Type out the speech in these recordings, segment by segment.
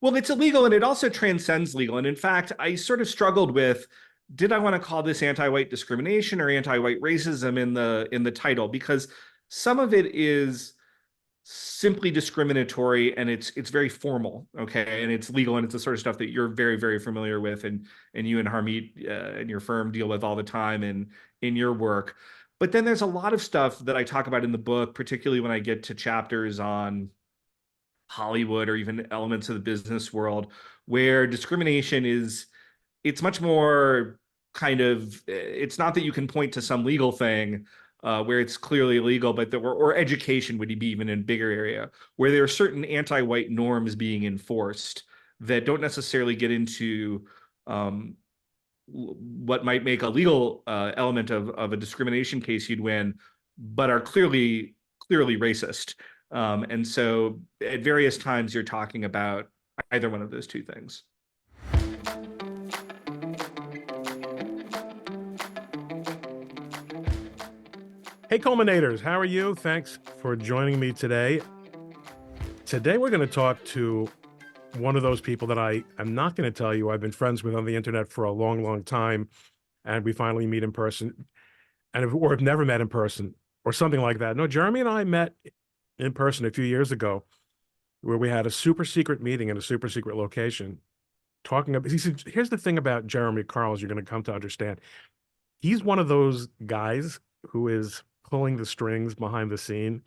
Well, it's illegal and it also transcends legal. And in fact, I sort of struggled with, did I want to call this anti-white discrimination or anti-white racism in the title? Because some of it is simply discriminatory and it's very formal, okay, and it's legal and it's the sort of stuff that you're very very familiar with, and you and Harmeet and your firm deal with all the time in your work. But then there's a lot of stuff that I talk about in the book, particularly when I get to chapters on Hollywood or even elements of the business world, where discrimination is, it's much more kind of, it's not that you can point to some legal thing where it's clearly illegal, but there were, or education would be even in a bigger area where there are certain anti-white norms being enforced that don't necessarily get into um, what might make a legal element of a discrimination case you'd win, but are clearly racist. And so at various times you're talking about either one of those two things. Hey, Culminators, how are you? Thanks for joining me today. Today, we're going to talk to one of those people that I am not going to tell you I've been friends with on the internet for a long, long time, and we finally meet in person, or have never met in person, or something like that. No, Jeremy and I met in person a few years ago, where we had a super secret meeting in a super secret location, talking about. He said, "Here's the thing about Jeremy Carl, you're going to come to understand. He's one of those guys who is pulling the strings behind the scene.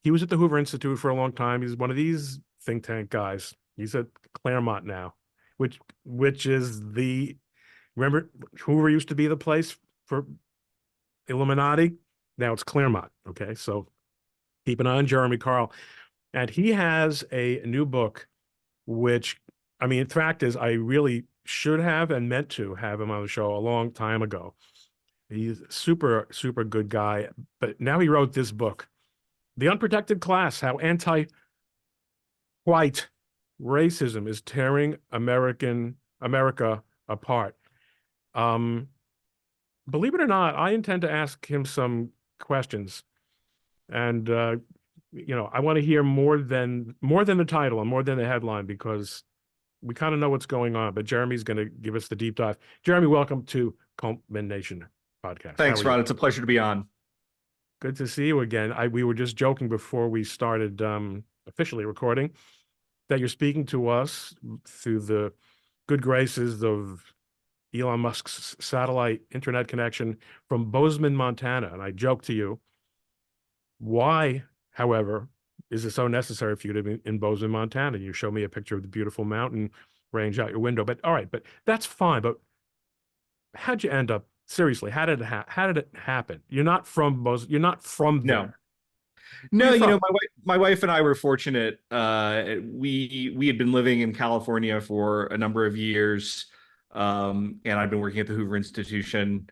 He was at the Hoover Institute for a long time. He's one of these think tank guys. He's at Claremont now, which is the, remember Hoover used to be the place for Illuminati. Now it's Claremont. Okay, so keep an eye on Jeremy Carl, and he has a new book, which, I mean, the fact is, I really should have and meant to have him on the show a long time ago. He's super, super good guy. But now he wrote this book, The Unprotected Class, How Anti-White Racism is Tearing America Apart. Believe it or not, I intend to ask him some questions. And I want to hear more than the title and more than the headline, because we kind of know what's going on. But Jeremy's going to give us the deep dive. Jeremy, welcome to ColemanNation podcast. Thanks, Ron. It's a pleasure to be on. Good to see you again. We were just joking before we started officially recording that you're speaking to us through the good graces of Elon Musk's satellite internet connection from Bozeman, Montana. And I joke to you, why, however, is it so necessary for you to be in Bozeman, Montana? You show me a picture of the beautiful mountain range out your window. But all right, but that's fine. But how'd you end up? Seriously, how did it happen? You're not from Bozeman. You're not from there. No, my wife and I were fortunate. We had been living in California for a number of years, and I've been working at the Hoover Institution,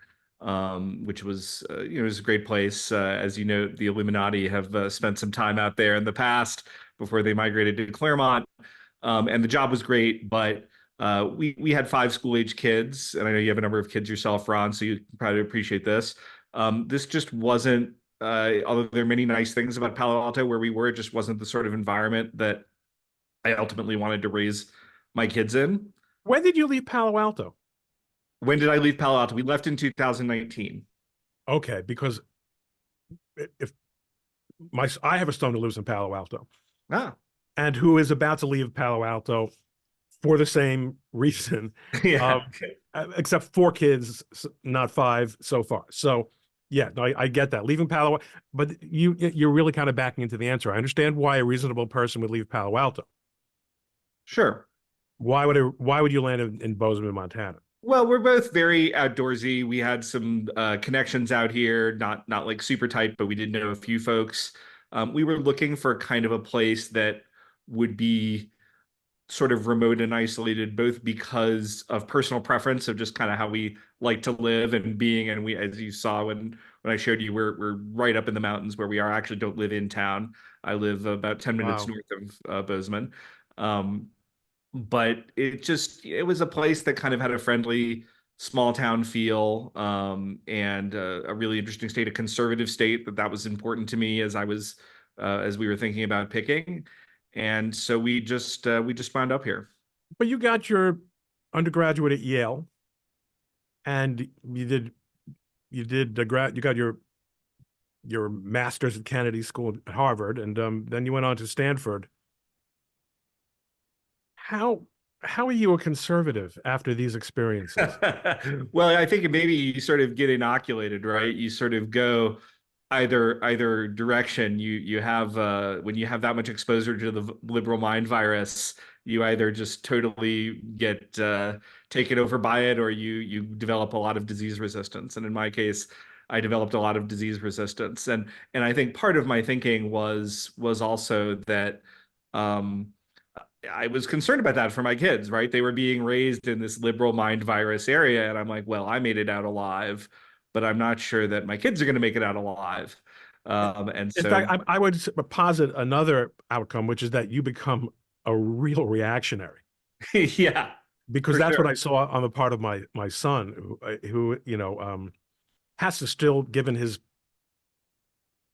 which was it was a great place. As you know, the Illuminati have spent some time out there in the past before they migrated to Claremont, and the job was great, but we had 5 school-age kids, and I know you have a number of kids yourself, Ron, so you probably appreciate this. This just wasn't, although there are many nice things about Palo Alto where we were, it just wasn't the sort of environment that I ultimately wanted to raise my kids in. When did you leave Palo Alto? When did I leave Palo Alto? We left in 2019. Okay, because if I have a son who lives in Palo Alto, and who is about to leave Palo Alto for the same reason, yeah. Except 4 kids, not 5 so far. So yeah, no, I get that, leaving Palo, but you're really kind of backing into the answer. I understand why a reasonable person would leave Palo Alto. Sure. Why would you land in Bozeman, Montana? Well, we're both very outdoorsy. We had some connections out here, not like super tight, but we did know a few folks. We were looking for kind of a place that would be sort of remote and isolated, both because of personal preference of just kind of how we like to live and being. And we, as you saw when I showed you, we're right up in the mountains where we are. I actually don't live in town. I live about 10 minutes north of Bozeman. But it was a place that kind of had a friendly small town feel, and a really interesting state, a conservative state that was important to me as we were thinking about picking. And so we just wound up here. But you got your undergraduate at Yale, and you did the grad you got your master's at Kennedy School at Harvard, and then you went on to Stanford. How how are you a conservative after these experiences? Well, I think maybe you sort of get inoculated, right? You sort of go either direction. You have when you have that much exposure to the liberal mind virus, you either just totally get taken over by it, or you develop a lot of disease resistance. And in my case, I developed a lot of disease resistance. And I think part of my thinking was also that um I was concerned about that for my kids, right? They were being raised in this liberal mind virus area. And I'm like, well, I made it out alive, but I'm not sure that my kids are going to make it out alive. And In fact, so, I would posit another outcome, which is that you become a real reactionary, yeah, because for that's what I sure. saw on the part of my son, who has to still, given his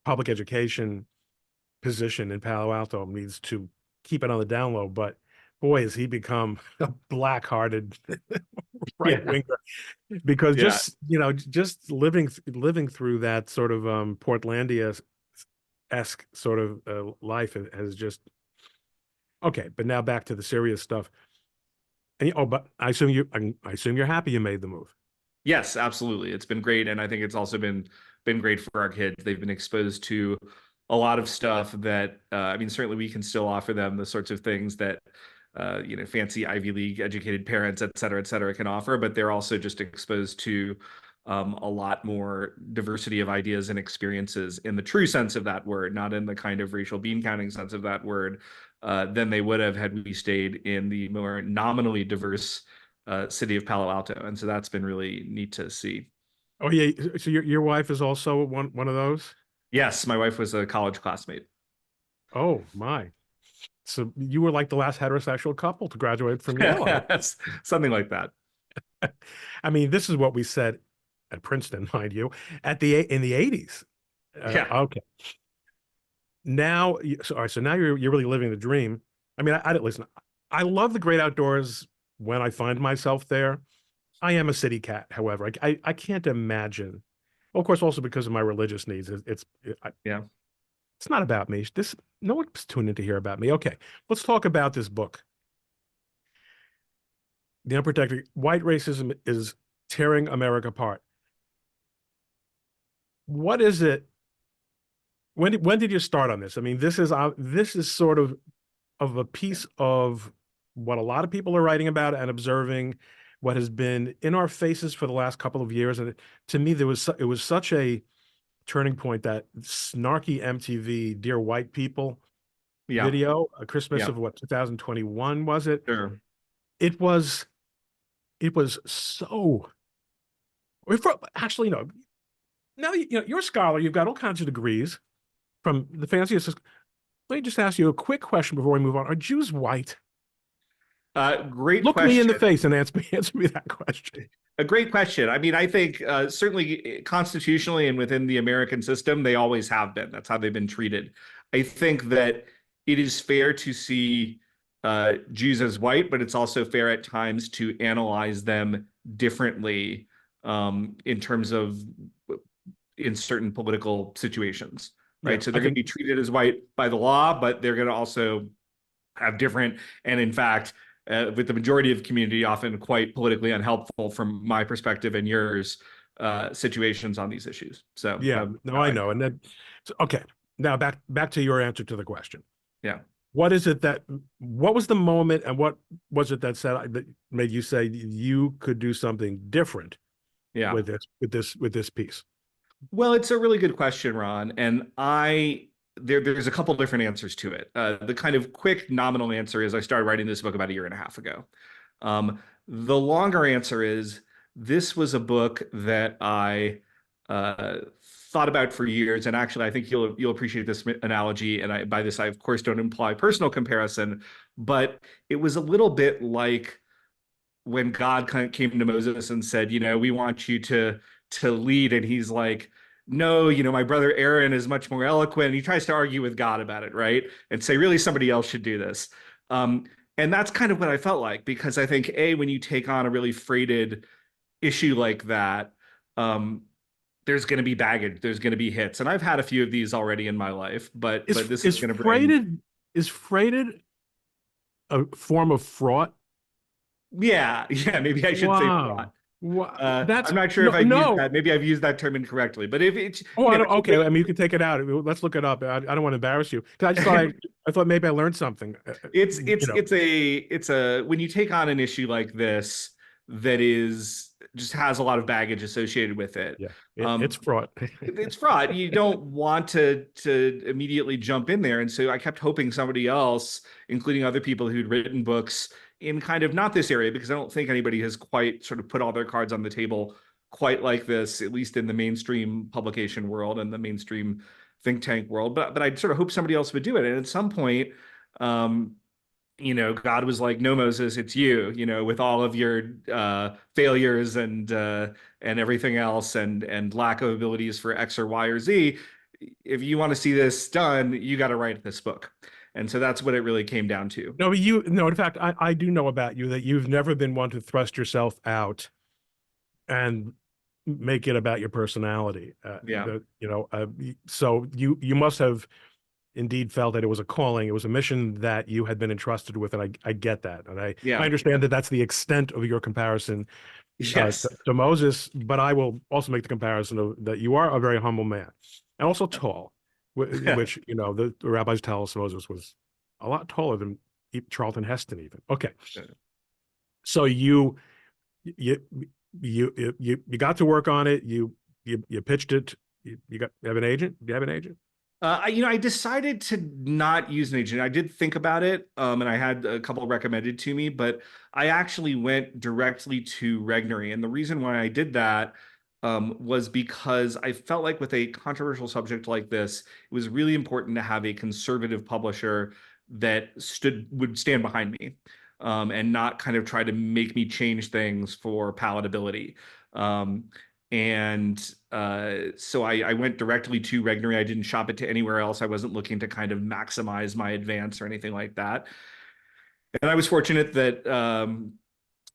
public education position in Palo Alto, needs to keep it on the down low. But boy, has he become a black-hearted right Yeah. winger, because Yeah. just living through that sort of Portlandia esque sort of life has just okay. But now back to the serious stuff. And oh, but I assume you're happy you made the move. Yes, absolutely. It's been great, and I think it's also been great for our kids. They've been exposed to a lot of stuff that I mean, certainly we can still offer them the sorts of things that fancy Ivy League educated parents, et cetera, can offer, but they're also just exposed to a lot more diversity of ideas and experiences in the true sense of that word, not in the kind of racial bean counting sense of that word, than they would have had we stayed in the more nominally diverse city of Palo Alto. And so that's been really neat to see. Oh yeah, so your wife is also one of those. Yes, my wife was a college classmate. Oh my! So you were like the last heterosexual couple to graduate from Yale. Something like that. I mean, this is what we said at Princeton, mind you, in the 80s. Yeah. Okay. Now, all right, so now you're really living the dream. I mean, I listen. I love the great outdoors when I find myself there. I am a city cat, however. I can't imagine. Well, of course, also because of my religious needs. Yeah. It's not about me. This No one's tuning in to hear about me. Okay, let's talk about this book, The Unprotected. White Racism is Tearing America Apart. What is it? When did you start on this? I mean, this is sort of a piece of what a lot of people are writing about and observing, what has been in our faces for the last couple of years. And to me, it was such a turning point, that snarky MTV "Dear White People" Yeah. video, a Christmas Yeah. of what, 2021 was it? Sure. It was it was so. Actually, no. Now you're a scholar. You've got all kinds of degrees from the fanciest. Let me just ask you a quick question before we move on. Are Jews white? Great Look me in the question. face and answer me that question. A great question. I mean, I think certainly constitutionally and within the American system, they always have been. That's how they've been treated. I think that it is fair to see Jews as white, but it's also fair at times to analyze them differently in terms of in certain political situations, Yeah, right? So I they're going to think. be treated as white by the law, but they're going to also have different, and in fact, with the majority of the community, often quite politically unhelpful from my perspective and yours, situations on these issues. So, Yeah, no, I I, know. And then, so, okay, now back to your answer to the question. yeah, What is it that? What was the moment, and what was it that made you say you could do something different yeah. with this piece? Well, it's a really good question, Ron, and there's a couple different answers to it. The kind of quick nominal answer is I started writing this book about a year and a half ago. The longer answer is this was a book that I thought about for years, and actually, I think you'll appreciate this analogy. And by this, I of course don't imply personal comparison, but it was a little bit like when God kind of came to Moses and said, we want you to lead, and he's like, no, my brother Aaron is much more eloquent. And he tries to argue with God about it, right? And say, really, somebody else should do this. Um, And that's kind of what I felt like, because I think A, when you take on a really freighted issue like that, um, there's going to be baggage, there's going to be hits, and I've had a few of these already in my life, but this is Is going to bring. freighted a form of fraud? Yeah, yeah, maybe I should say Wow. fraud. Wow. That's I'm not sure if no, I've used no. that. Maybe I've used that term incorrectly, but if it's, Oh, I don't, it's a okay. way. I mean, you can take it out. Let's look it up. I don't want to embarrass you because I just thought I thought maybe I learned something. You know, It's a when you take on an issue like this that is just has a lot of baggage associated with it. yeah, it's Um, fraud. it's fraud. You don't want to immediately jump in there. And so I kept hoping somebody else, including other people who'd written books in kind of not this area, because I don't think anybody has quite sort of put all their cards on the table quite like this, at least in the mainstream publication world and the mainstream think tank world. But I sort of hope somebody else would do it. And at some point, um, God was like, "No, Moses, it's you. With all of your failures and everything else, and lack of abilities for X or Y or Z. If you want to see this done, you got to write this book." And so that's what it really came down to. No, no. In fact, I do know about you that you've never been one to thrust yourself out and make it about your personality. Yeah, So you must have indeed felt that it was a calling, it was a mission that you had been entrusted with, and I get that, and I yeah, understand that that's the extent of your comparison yes, to Moses, but I will also make the comparison of that you are a very humble man and also tall, which the rabbis tell us Moses was a lot taller than Charlton Heston even. Okay, so you you got to work on it. You pitched it. You have an agent? Do you have an agent? I decided to not use an agent. I did think about it, and I had a couple recommended to me, but I actually went directly to Regnery. And the reason why I did that, was because I felt like with a controversial subject like this, it was really important to have a conservative publisher that would stand behind me, and not kind of try to make me change things for palatability. Um, and so I went directly to Regnery. I didn't shop it to anywhere else. I wasn't looking to kind of maximize my advance or anything like that. And I was fortunate that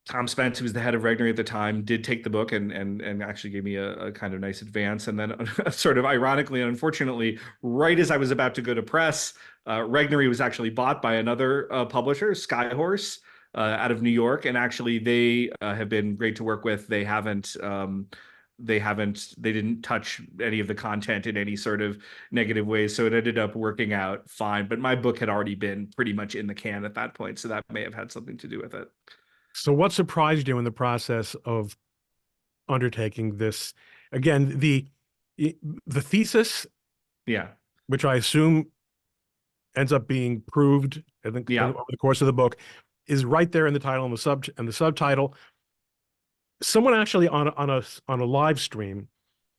Tom Spence, who was the head of Regnery at the time, did take the book and actually gave me a kind of nice advance. And then, sort of ironically and unfortunately, right as I was about to go to press, Regnery was actually bought by another publisher, Skyhorse, out of New York. And actually, they have been great to work with. They didn't touch any of the content in any sort of negative ways. So it ended up working out fine. But my book had already been pretty much in the can at that point. So that may have had something to do with it. So what surprised you in the process of undertaking this? Again, the thesis, Yeah. which I assume ends up being proved, I think, Yeah. over the course of the book, is right there in the title and the subtitle. Someone actually on a live stream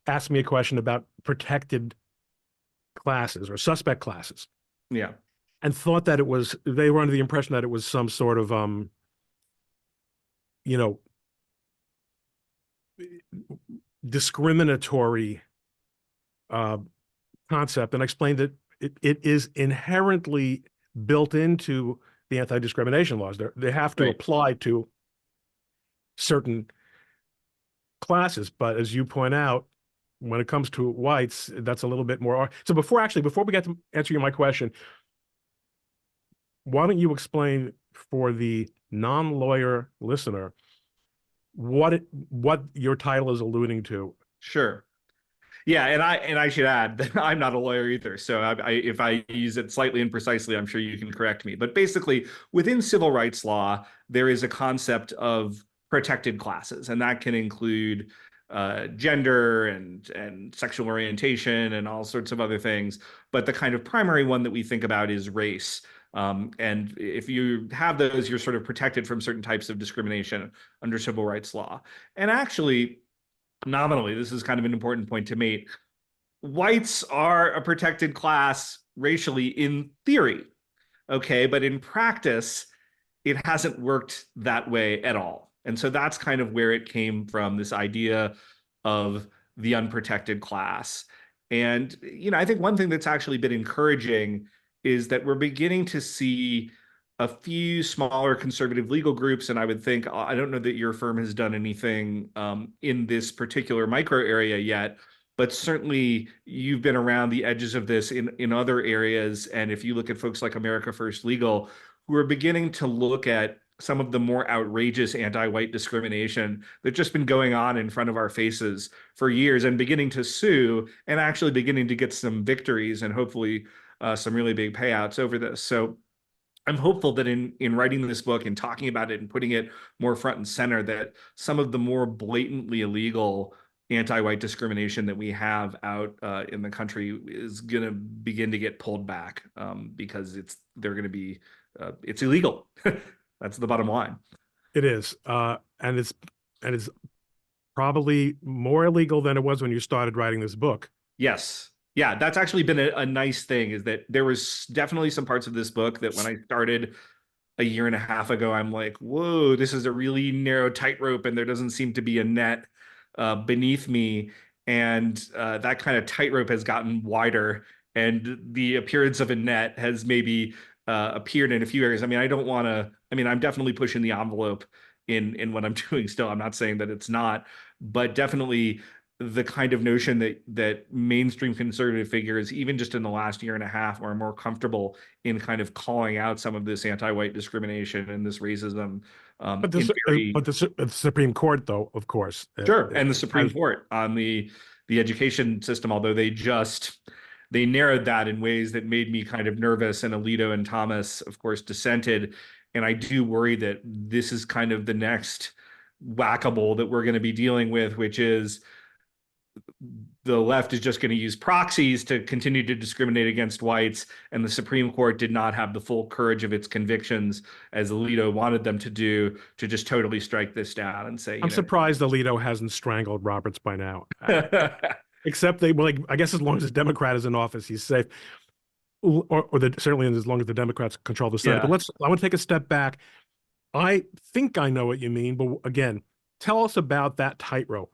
asked me a question about protected classes or suspect classes, Yeah. and thought that they were under the impression that it was some sort of you know discriminatory uh, concept, and I explained that it is inherently built into the anti-discrimination laws. They have to Right. apply to certain classes, but as you point out, when it comes to whites, that's a little bit more. So before we get to answering my question, why don't you explain for the non-lawyer listener what your title is alluding to? Sure. Yeah, and I should add that I'm not a lawyer either. So if I use it slightly imprecisely, I'm sure you can correct me. But basically, within civil rights law, there is a concept of protected classes, and that can include gender and sexual orientation and all sorts of other things. But the kind of primary one that we think about is race. And if you have those, you're sort of protected from certain types of discrimination under civil rights law. And actually, nominally, this is kind of an important point to make. Whites are a protected class racially in theory, okay, but in practice, it hasn't worked that way at all. And so that's kind of where it came from, this idea of the unprotected class. And, I think one thing that's actually been encouraging is that we're beginning to see a few smaller conservative legal groups, and I would think I don't know that your firm has done anything in this particular micro area yet, but certainly you've been around the edges of this in other areas. And if you look at folks like America First Legal, who are beginning to look at some of the more outrageous anti-white discrimination that's just been going on in front of our faces for years, and beginning to sue and actually beginning to get some victories and hopefully some really big payouts over this. So I'm hopeful that in writing this book and talking about it and putting it more front and center, that some of the more blatantly illegal anti-white discrimination that we have out in the country is going to begin to get pulled back because they're going to be it's illegal. That's the bottom line. It is, and it's probably more illegal than it was when you started writing this book. Yes. Yeah, that's actually been a nice thing, is that there was definitely some parts of this book that when I started a year and a half ago, I'm like, whoa, this is a really narrow tightrope, and there doesn't seem to be a net beneath me. And that kind of tightrope has gotten wider, and the appearance of a net has maybe appeared in a few areas. I mean, I don't want to, I mean, I'm definitely pushing the envelope in what I'm doing still. I'm not saying that it's not, but definitely the kind of notion that mainstream conservative figures, even just in the last year and a half, are more comfortable in kind of calling out some of this anti-white discrimination and this racism But in very the Supreme Court, though, of course, sure, and the Supreme has, Court on the education system, although they narrowed that in ways that made me kind of nervous, and Alito and Thomas, of course, dissented. And I do worry that this is kind of the next whack-a-mole that we're going to be dealing with, which is the left is just going to use proxies to continue to discriminate against whites, and the Supreme Court did not have the full courage of its convictions, as Alito wanted them to do, to just totally strike this down and say, I'm surprised Alito hasn't strangled Roberts by now. Except I guess as long as the Democrat is in office, he's safe. Certainly as long as the Democrats control the Senate. Yeah. But I want to take a step back. I think I know what you mean, but again, tell us about that tightrope.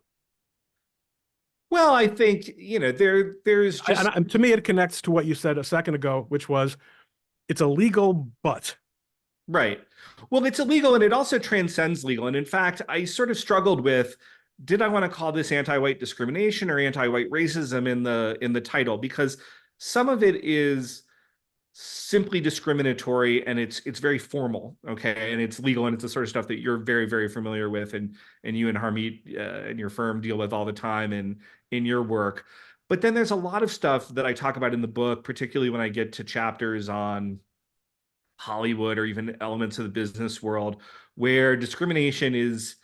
Well, I think, there's just And to me, it connects to what you said a second ago, which was it's illegal, but right. Well, it's illegal, and it also transcends legal. And in fact, I sort of struggled with, did I want to call this anti-white discrimination or anti-white racism in the title? Because some of it is simply discriminatory, and it's very formal, okay, and it's legal, and it's the sort of stuff that you're very, very familiar with, and you and Harmeet and your firm deal with all the time in your work. But then there's a lot of stuff that I talk about in the book, particularly when I get to chapters on Hollywood or even elements of the business world, where discrimination is,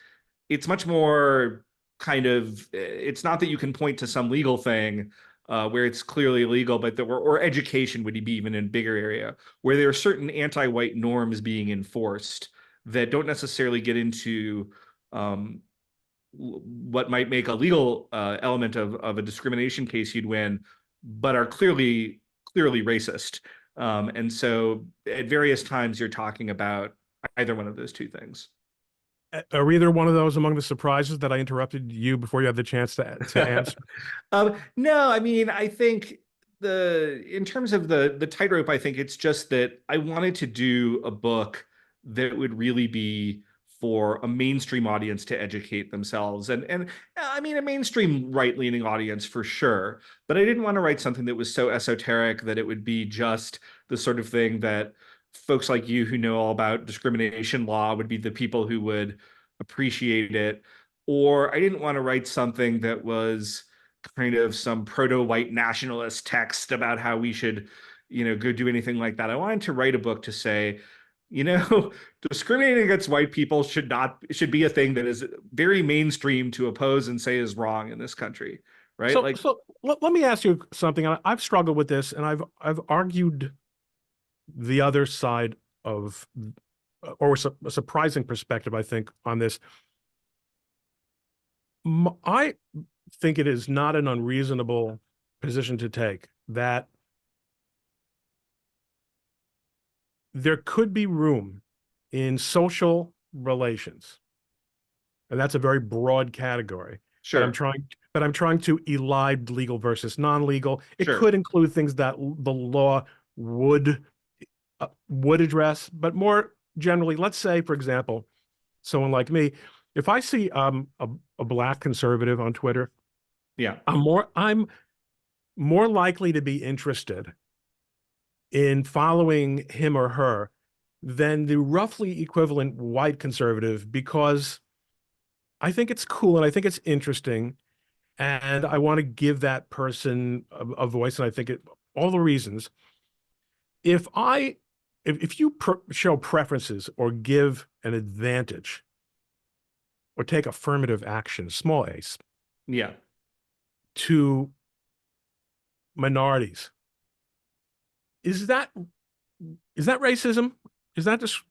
it's much more kind of, it's not that you can point to some legal thing where it's clearly illegal, but or education would be even in a bigger area where there are certain anti-white norms being enforced that don't necessarily get into what might make a legal element of a discrimination case you'd win, but are clearly racist. And so at various times you're talking about either one of those two things. are either one of those among the surprises that I interrupted you before you had the chance to answer? No, I mean, I think in terms of the tightrope, I think it's just that I wanted to do a book that would really be for a mainstream audience to educate themselves, and I mean a mainstream right-leaning audience for sure, but I didn't want to write something that was so esoteric that it would be just the sort of thing that folks like you who know all about discrimination law would be the people who would appreciate it. Or I didn't want to write something that was kind of some proto-white nationalist text about how we should, go do anything like that. I wanted to write a book to say, discriminating against white people should be a thing that is very mainstream to oppose and say is wrong in this country, right? So let me ask you something. I've struggled with this, and I've argued the other side of, or a surprising perspective, I think, on this. I think it is not an unreasonable position to take that there could be room in social relations, and that's a very broad category. Sure. But I'm trying to elide legal versus non-legal. It Sure. could include things that the law would would address, but more generally, let's say, for example, someone like me, if I see a black conservative on Twitter, Yeah. I'm more likely to be interested in following him or her than the roughly equivalent white conservative, because I think it's cool and I think it's interesting, and I want to give that person a voice. And I think all the reasons. If I, if you show preferences or give an advantage or take affirmative action, small a's, Yeah. to minorities, is that racism? Is that just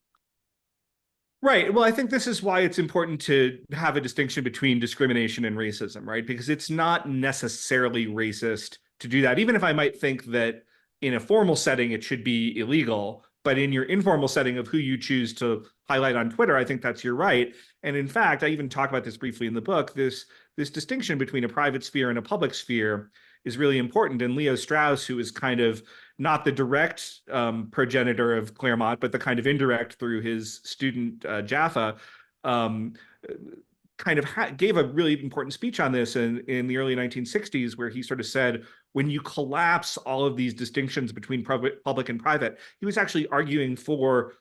Right. Well, I think this is why it's important to have a distinction between discrimination and racism, right? Because it's not necessarily racist to do that, even if I might think that in a formal setting it should be illegal. But in your informal setting of who you choose to highlight on Twitter, I think that's your right. And in fact, I even talk about this briefly in the book. This distinction between a private sphere and a public sphere is really important. And Leo Strauss, who is kind of not the direct progenitor of Claremont, but the kind of indirect through his student Jaffa, um, kind of gave a really important speech on this in the early 1960s, where he sort of said, when you collapse all of these distinctions between public and private, he was actually arguing for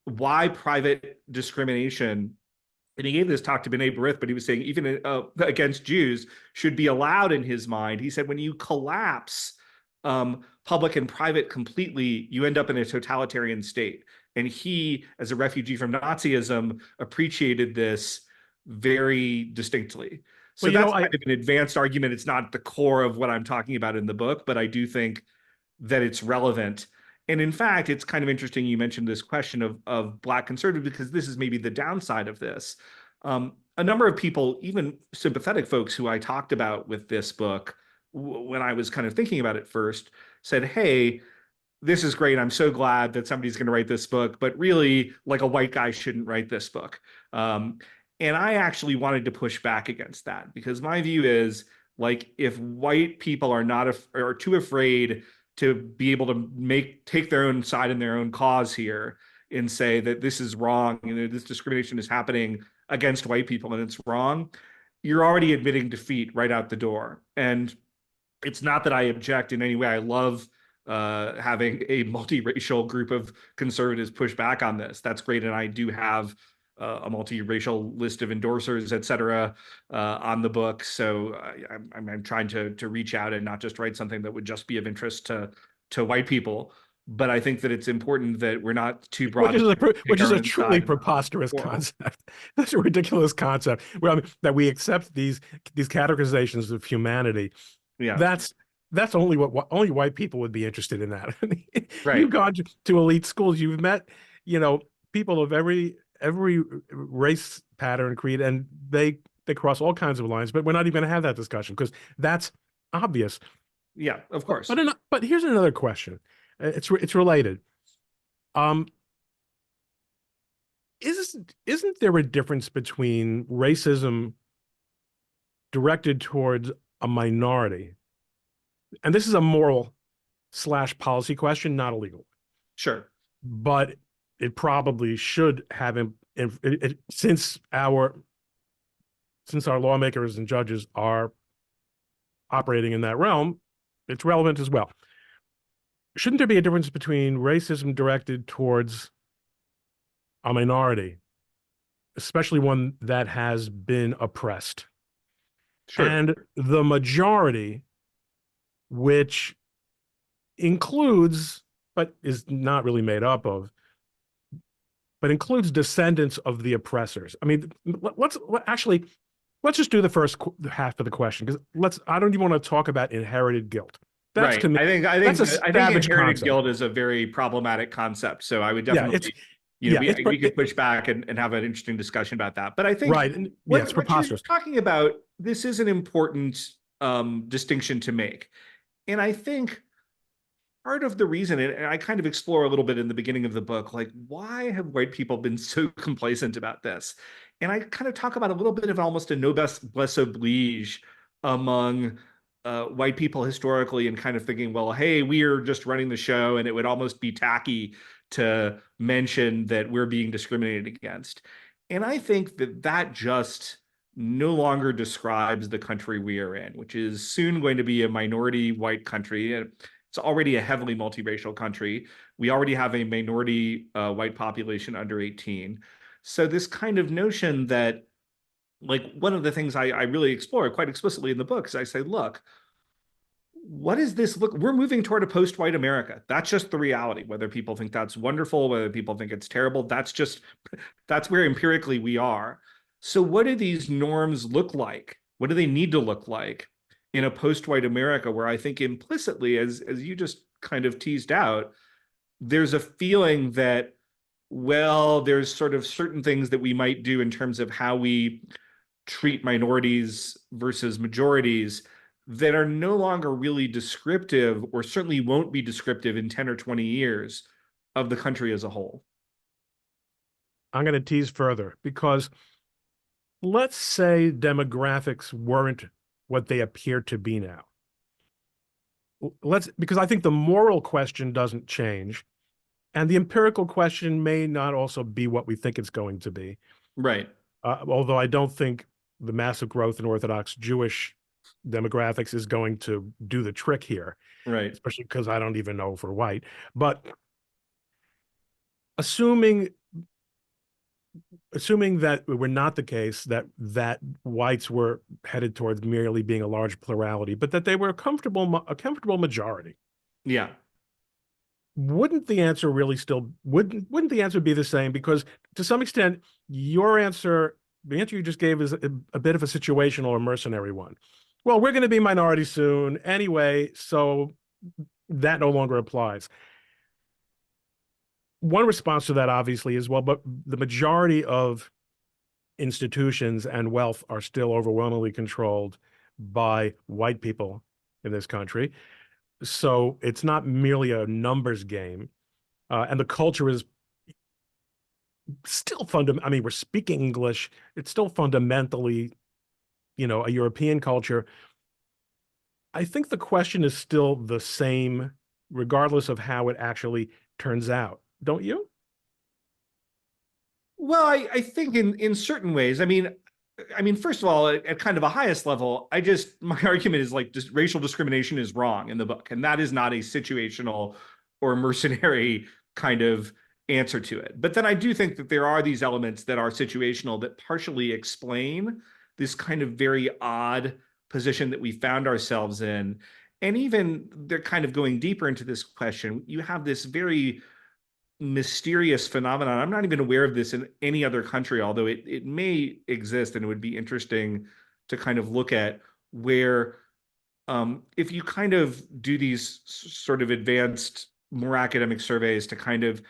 why private discrimination, and he gave this talk to B'nai B'rith, but he was saying even against Jews should be allowed in his mind. He said, when you collapse public and private completely, you end up in a totalitarian state. And he, as a refugee from Nazism, appreciated this very distinctly. So well, that's I kind of an advanced argument. It's not the core of what I'm talking about in the book, but I do think that it's relevant. And in fact, it's kind of interesting you mentioned this question of Black conservative, because this is maybe the downside of this. A number of people, even sympathetic folks who I talked about with this book, when I was kind of thinking about it first, said, hey, this is great. I'm so glad that somebody's going to write this book, but really, like, a white guy shouldn't write this book. And I actually wanted to push back against that, because my view is, like, if white people are not are too afraid to be able to take their own side in their own cause here and say that this is wrong, this discrimination is happening against white people and it's wrong, you're already admitting defeat right out the door. And it's not that I object in any way. I love having a multiracial group of conservatives push back on this. That's great. And I do have a multiracial list of endorsers, et cetera, on the book. So I'm trying to reach out and not just write something that would just be of interest to white people. But I think that it's important that we're not too broad. Which is a truly preposterous concept. That's a ridiculous concept. Well, that we accept these categorizations of humanity. Yeah. That's only only white people would be interested in that. Right. You've gone to elite schools. You've met, people of every race pattern, creed, and they cross all kinds of lines. But we're not even going to have that discussion because that's obvious. Yeah, of course. But here's another question. It's related. Isn't there a difference between racism directed towards a minority, and this is a moral / policy question, not a legal, sure, but it probably should have since our lawmakers and judges are operating in that realm, it's relevant as well. Shouldn't there be a difference between racism directed towards a minority, especially one that has been oppressed, sure, and the majority, which includes, but is not really made up of, but includes descendants of the oppressors? I mean, let's just do the first half of the question, because I don't even want to talk about inherited guilt. That's, right. To me, I think inherited concept. guilt is a very problematic concept. So I would definitely, we could push back and have an interesting discussion about that. But I think right, what you're talking about, this is an important distinction to make. And I think part of the reason, and I kind of explore a little bit in the beginning of the book, like, why have white people been so complacent about this? And I kind of talk about a little bit of almost a noblesse oblige among white people historically, and kind of thinking, well, hey, we are just running the show, and it would almost be tacky to mention that we're being discriminated against. And I think that that just no longer describes the country we are in, which is soon going to be a minority white country. It's already a heavily multiracial country. We already have a minority white population under 18. So this kind of notion that, like, one of the things I really explore quite explicitly in the book is I say, look, what does this look? We're moving toward a post-white America. That's just the reality. Whether people think that's wonderful, whether people think it's terrible, that's where empirically we are. So what do these norms look like? What do they need to look like in a post-white America where I think implicitly, as you just kind of teased out, there's a feeling that, well, there's sort of certain things that we might do in terms of how we treat minorities versus majorities that are no longer really descriptive, or certainly won't be descriptive in 10 or 20 years, of the country as a whole. I'm going to tease further because let's say demographics weren't what they appear to be now. Because I think the moral question doesn't change, and the empirical question may not also be what we think it's going to be. Right. Although I don't think the massive growth in Orthodox Jewish demographics is going to do the trick here, Right. especially because I don't even know if we're white. But assuming that we're not the case, that whites were headed towards merely being a large plurality, but that they were a comfortable majority, Yeah. wouldn't the answer really still wouldn't the answer be the same? Because to some extent, your answer, the answer you just gave, is a bit of a situational or mercenary one. Well, we're going to be minority soon anyway, so that no longer applies. One response to that obviously is, well, but the majority of institutions and wealth are still overwhelmingly controlled by white people in this country. So it's not merely a numbers game. And the culture is still fundamental. I mean, we're speaking English. It's still fundamentally, a European culture. I think the question is still the same, regardless of how it actually turns out. Don't you? Well, I think in certain ways, I mean, first of all, at kind of a highest level, my argument is like, just racial discrimination is wrong in the book, and that is not a situational or mercenary kind of answer to it. But then I do think that there are these elements that are situational that partially explain this kind of very odd position that we found ourselves in. And even they're kind of going deeper into this question. You have this very mysterious phenomenon. I'm not even aware of this in any other country, although it may exist, and it would be interesting to kind of look at, where if you kind of do these sort of advanced, more academic surveys to kind of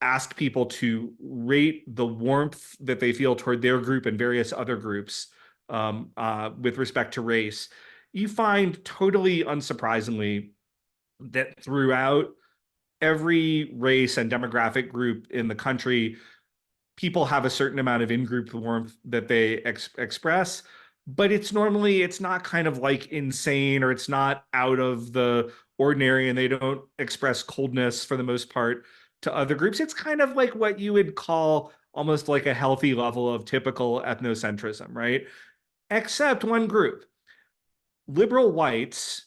ask people to rate the warmth that they feel toward their group and various other groups with respect to race, you find totally unsurprisingly that throughout every race and demographic group in the country, people have a certain amount of in-group warmth that they express, but it's not kind of like insane, or it's not out of the ordinary, and they don't express coldness for the most part to other groups. It's kind of like what you would call almost like a healthy level of typical ethnocentrism, right? Except one group. Liberal whites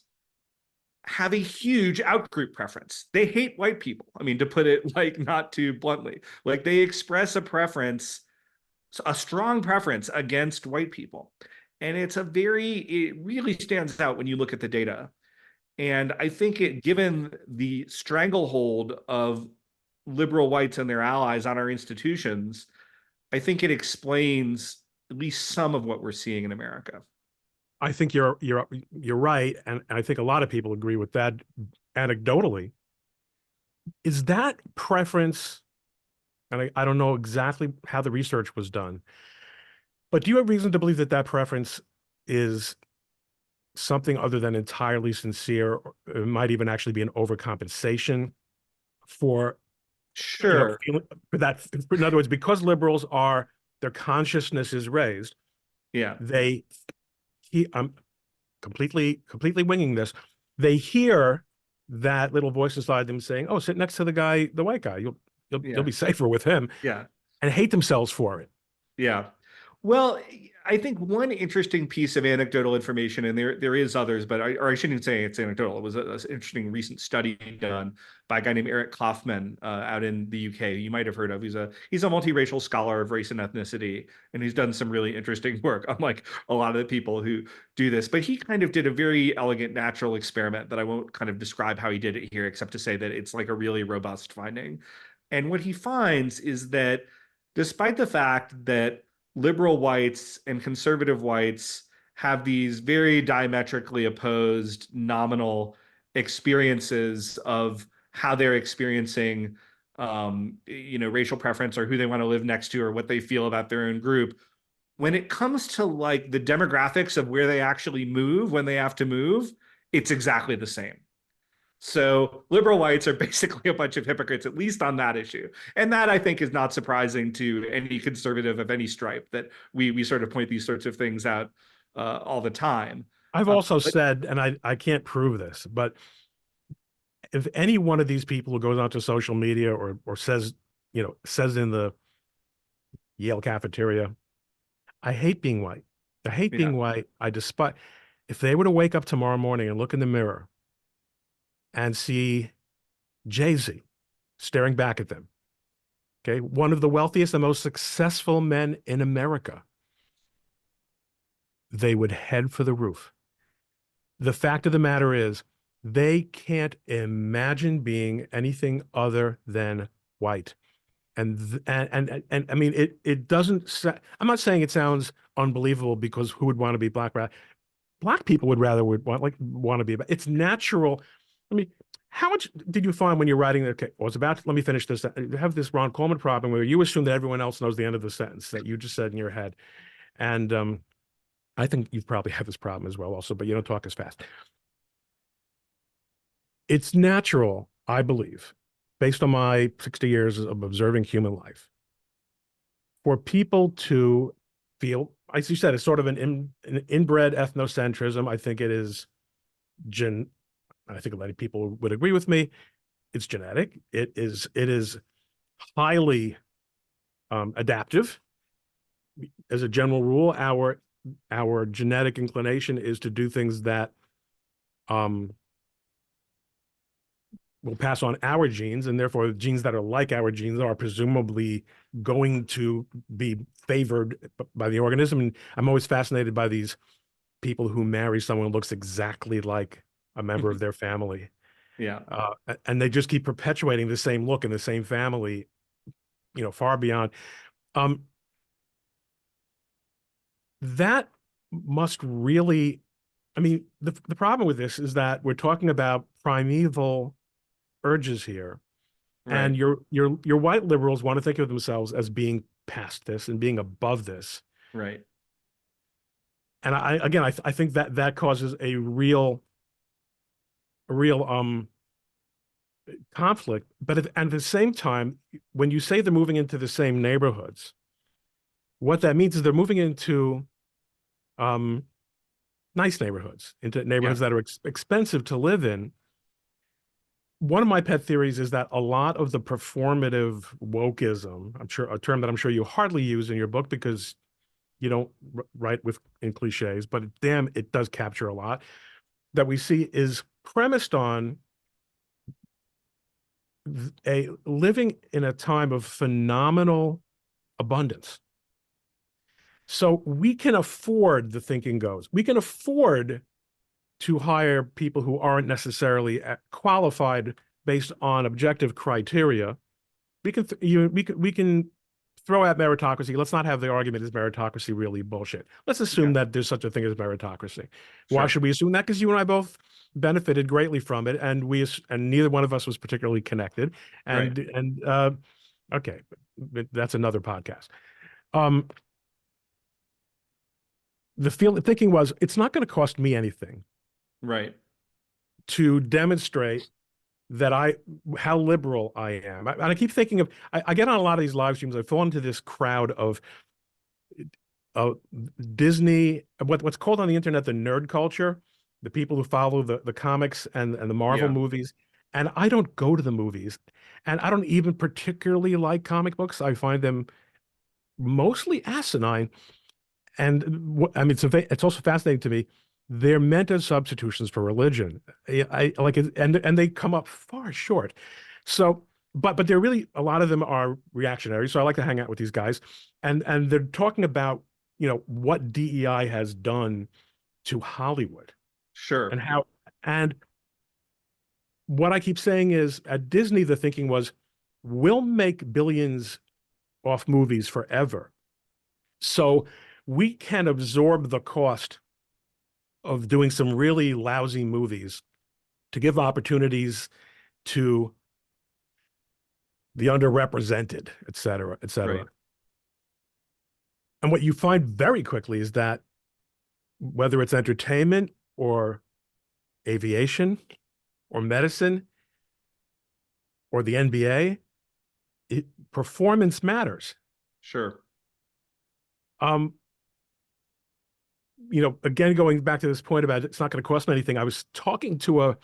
have a huge outgroup preference. They hate white people. I mean, to put it like not too bluntly, like they express a strong preference against white people. And it really stands out when you look at the data. And I think given the stranglehold of liberal whites and their allies on our institutions, I think it explains at least some of what we're seeing in America. I think you're right, and I think a lot of people agree with that. Anecdotally, is that preference, and I don't know exactly how the research was done, but do you have reason to believe that preference is something other than entirely sincere, or it might even actually be an overcompensation for, Sure. for that? In other words, because liberals are, their consciousness is raised, Yeah. I'm completely winging this. They hear that little voice inside them saying, "Oh, sit next to the guy, the white guy. You'll Yeah. be safer with him," Yeah. and hate themselves for it. Yeah. Well, I think one interesting piece of anecdotal information, and there is others, but or I shouldn't say it's anecdotal. It was an interesting recent study done by a guy named Eric Kaufman out in the UK. You might have heard of. He's a multiracial scholar of race and ethnicity, and he's done some really interesting work, unlike a lot of the people who do this. But he kind of did a very elegant natural experiment that I won't kind of describe how he did it here, except to say that it's like a really robust finding. And what he finds is that despite the fact that liberal whites and conservative whites have these very diametrically opposed nominal experiences of how they're experiencing racial preference or who they want to live next to or what they feel about their own group. When it comes to like the demographics of where they actually move when they have to move, it's exactly the same. So liberal whites are basically a bunch of hypocrites, at least on that issue. And that I think is not surprising to any conservative of any stripe that we sort of point these sorts of things out all the time. I've Uh, also but said, and I can't prove this, but if any one of these people who goes onto social media or says, says in the Yale cafeteria, "I hate being white. I hate yeah, being white. I despise," if they were to wake up tomorrow morning and look in the mirror and see Jay-Z staring back at them, okay, one of the wealthiest and most successful men in America, they would head for the roof. The fact of the matter is, they can't imagine being anything other than white. And I mean, it doesn't. I'm not saying it sounds unbelievable because who would want to be black? Black people would want to be. It's natural. I mean, how much did you find when you're writing? Okay, I was about. Let me finish this. You have this Ron Coleman problem where you assume that everyone else knows the end of the sentence that you just said in your head, and I think you probably have this problem as well, also, but you don't talk as fast. It's natural, I believe, based on my 60 years of observing human life, for people to feel, as you said, it's sort of an inbred ethnocentrism. I think it is I think a lot of people would agree with me. It's genetic. It is highly adaptive. As a general rule, our genetic inclination is to do things that um, will pass on our genes, and therefore genes that are like our genes are presumably going to be favored by the organism. And I'm always fascinated by these people who marry someone who looks exactly like a member of their family. yeah, And they just keep perpetuating the same look in the same family, far beyond. Um, that must really, I mean, the problem with this is that we're talking about primeval urges here. And right, your white liberals want to think of themselves as being past this and being above this. right, And I think that causes a real conflict. But at the same time, when you say they're moving into the same neighborhoods, what that means is they're moving into um, nice neighborhoods, into yeah, neighborhoods that are expensive to live in. One of my pet theories is that a lot of the performative wokeism, I'm sure a term that I'm sure you hardly use in your book because you don't write in cliches, but damn, it does capture a lot that we see is premised on a living in a time of phenomenal abundance. So we can afford, the thinking goes, we can afford to hire people who aren't necessarily qualified based on objective criteria. We can throw out meritocracy. Let's not have the argument, is meritocracy really bullshit? Let's assume yeah, that there's such a thing as meritocracy. Why sure, should we assume that? Because you and I both benefited greatly from it, and neither one of us was particularly connected. right, And okay, that's another podcast. Um, the thinking was, it's not going to cost me anything right, to demonstrate that how liberal I am. And I keep thinking of, I get on a lot of these live streams. I fall into this crowd of uh, Disney, what's called on the internet the nerd culture. the people who follow the comics and the Marvel Yeah, movies. And I don't go to the movies. And I don't even particularly like comic books. I find them mostly asinine. And I mean, it's also fascinating to me. They're meant as substitutions for religion. I like it, and they come up far short. So, but they're really, a lot of them are reactionary. So I like to hang out with these guys, and they're talking about, what DEI has done to Hollywood and sure, how, and what I keep saying is, at Disney the thinking was, we'll make billions off movies forever, so we can absorb the cost of doing some really lousy movies to give opportunities to the underrepresented, et cetera, et cetera. right, And what you find very quickly is that whether it's entertainment or aviation or medicine or the NBA, performance matters. sure, Um, again, going back to this point about it's not going to cost me anything. I was talking to a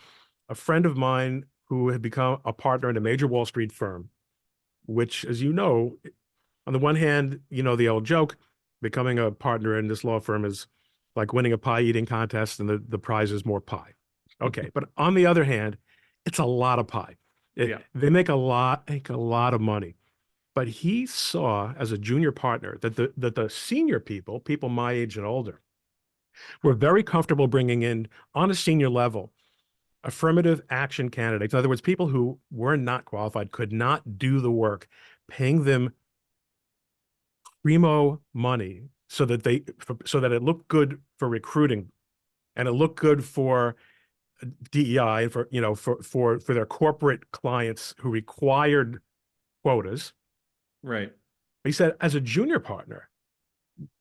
friend of mine who had become a partner in a major Wall Street firm, which, as you know, on the one hand, the old joke, becoming a partner in this law firm is like winning a pie eating contest and the prize is more pie. Okay. But on the other hand, it's a lot of pie. yeah, They make a lot of money. But he saw as a junior partner that the senior people my age and older, were very comfortable bringing in, on a senior level, affirmative action candidates. In other words, people who were not qualified, could not do the work, paying them primo money so that it looked good for recruiting and it looked good for DEI and for their corporate clients who required quotas. right, He said, as a junior partner,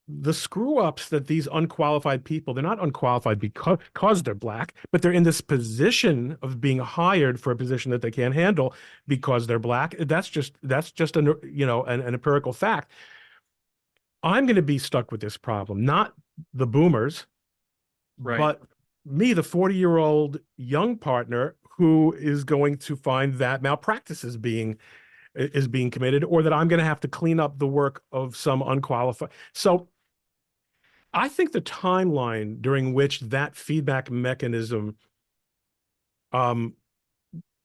the screw ups that these unqualified people, they're not unqualified because they're black, but they're in this position of being hired for a position that they can't handle because they're black. That's just an empirical fact. I'm going to be stuck with this problem, not the boomers, right. but me, the 40-year-old young partner who is going to find that malpractice is being committed, or that I'm going to have to clean up the work of some unqualified. So I think the timeline during which that feedback mechanism um,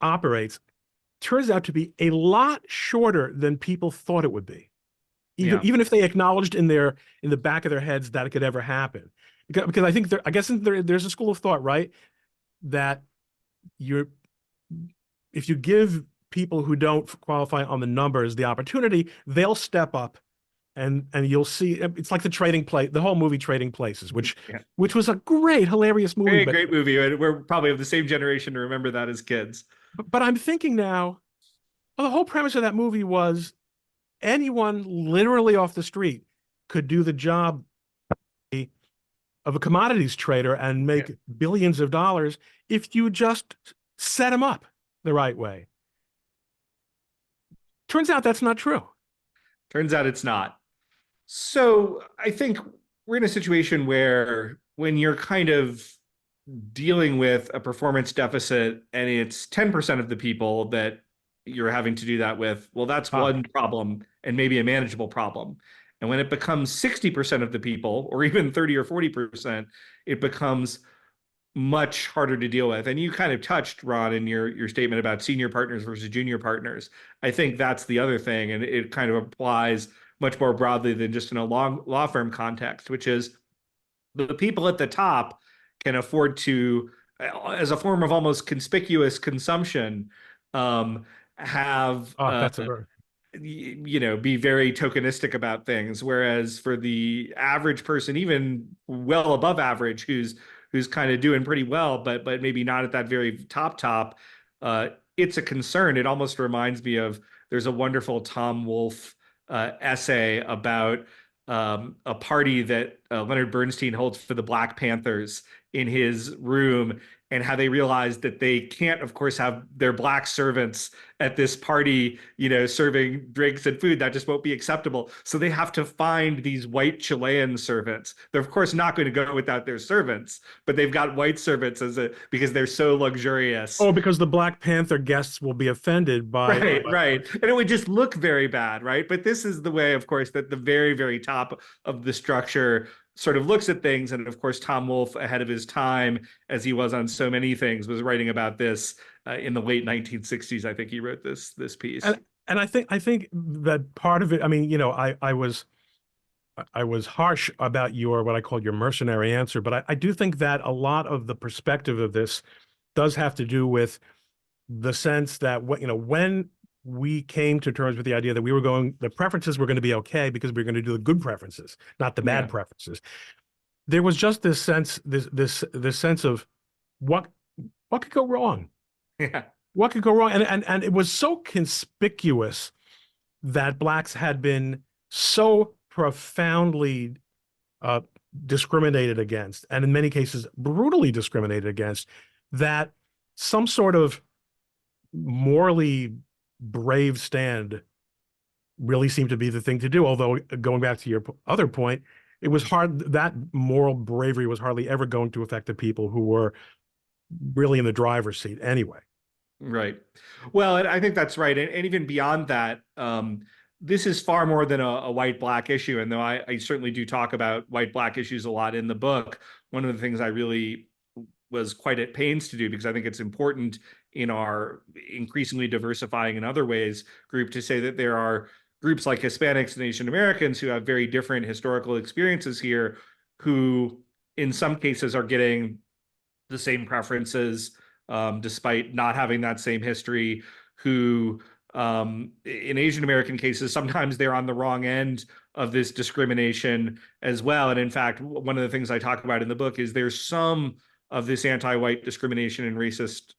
operates turns out to be a lot shorter than people thought it would be. Even Yeah, even if they acknowledged in the back of their heads that it could ever happen, because I guess there's a school of thought, right, that you're if you give people who don't qualify on the numbers the opportunity, they'll step up, and you'll see it's like the whole movie Trading Places, which yeah. which was a great, hilarious movie. Great, But great movie. And we're probably of the same generation to remember that as kids. but I'm thinking now, well, the whole premise of that movie was anyone literally off the street could do the job of a commodities trader and Yeah. make billions of dollars if you just set them up the right way. Turns out that's not true. Turns out it's not. So I think we're in a situation where when you're kind of dealing with a performance deficit and it's 10% of the people that you're having to do that with, well, that's Ah, one problem and maybe a manageable problem. And when it becomes 60% of the people, or even 30 or 40%, it becomes much harder to deal with. And you kind of touched, Ron, in your statement about senior partners versus junior partners. I think that's the other thing, and it kind of applies much more broadly than just in a law firm context, which is the people at the top can afford to, as a form of almost conspicuous consumption, have that's a very be very tokenistic about things, whereas for the average person, even well above average, who's kind of doing pretty well, but maybe not at that very top, it's a concern. It almost reminds me of, there's a wonderful Tom Wolfe essay about a party that Leonard Bernstein holds for the Black Panthers in his room, and how they realized that they can't, of course, have their black servants at this party, serving drinks and food. That just won't be acceptable. So they have to find these white Chilean servants. They're, of course, not going to go without their servants, but they've got white servants because they're so luxurious. Oh, because the Black Panther guests will be offended by. Right, right. And it would just look very bad, right? But this is the way, of course, that the very, very top of the structure sort of looks at things. And of course, Tom Wolfe, ahead of his time, as he was on so many things, was writing about this in the late 1960s. I think he wrote this piece. And I think that part of it, I mean, I was harsh about your what I called your mercenary answer, but I do think that a lot of the perspective of this does have to do with the sense that when we came to terms with the idea that the preferences were going to be okay because we were going to do the good preferences, not the bad preferences. There was just this sense, this sense of what could go wrong. Yeah. What could go wrong? And it was so conspicuous that blacks had been so profoundly discriminated against, and in many cases brutally discriminated against, that some sort of morally brave stand really seemed to be the thing to do. Although, going back to your other point, it was hard. That moral bravery was hardly ever going to affect the people who were really in the driver's seat anyway. Right. Well, and I think that's right. And even beyond that, this is far more than a white-black issue. And though I certainly do talk about white-black issues a lot in the book, one of the things I really was quite at pains to do, because I think it's important in our increasingly diversifying in other ways group, to say that there are groups like Hispanics and Asian Americans who have very different historical experiences here, who in some cases are getting the same preferences despite not having that same history, who in Asian American cases, sometimes they're on the wrong end of this discrimination as well. And in fact, one of the things I talk about in the book is there's some of this anti-white discrimination and racist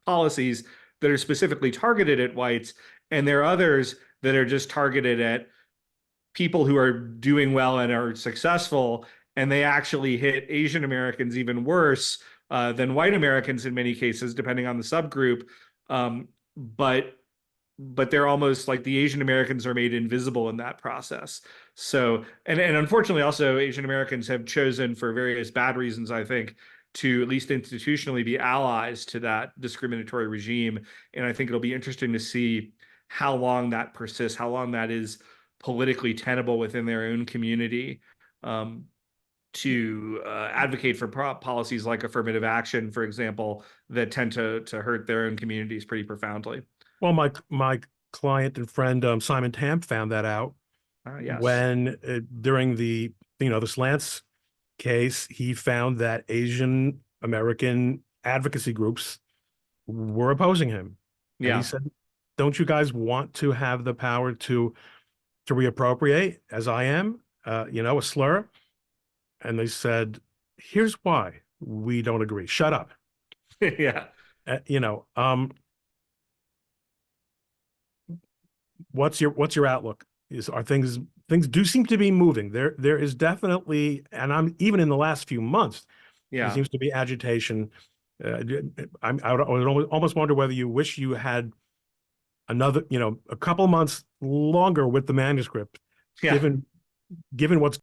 policies that are specifically targeted at whites, and there are others that are just targeted at people who are doing well and are successful, and they actually hit Asian Americans even worse than white Americans in many cases, depending on the subgroup. But they're almost like the Asian Americans are made invisible in that process. So, and unfortunately also Asian Americans have chosen, for various bad reasons, I think, to at least institutionally be allies to that discriminatory regime. And I think it'll be interesting to see how long that persists, how long that is politically tenable within their own community, to advocate for policies like affirmative action, for example, that tend to hurt their own communities pretty profoundly. Well, my client and friend Simon Tamp found that out Yes. when during the Slants case, he found that Asian American advocacy groups were opposing him. Yeah. And he said, "Don't you guys want to have the power to reappropriate, as I am, a slur?" And they said, "Here's why we don't agree. Shut up." Yeah. What's your outlook? Are things do seem to be moving. There is definitely, and I'm even in the last few months, there seems to be agitation. I would almost wonder whether you wish you had another, a couple months longer with the manuscript, given what's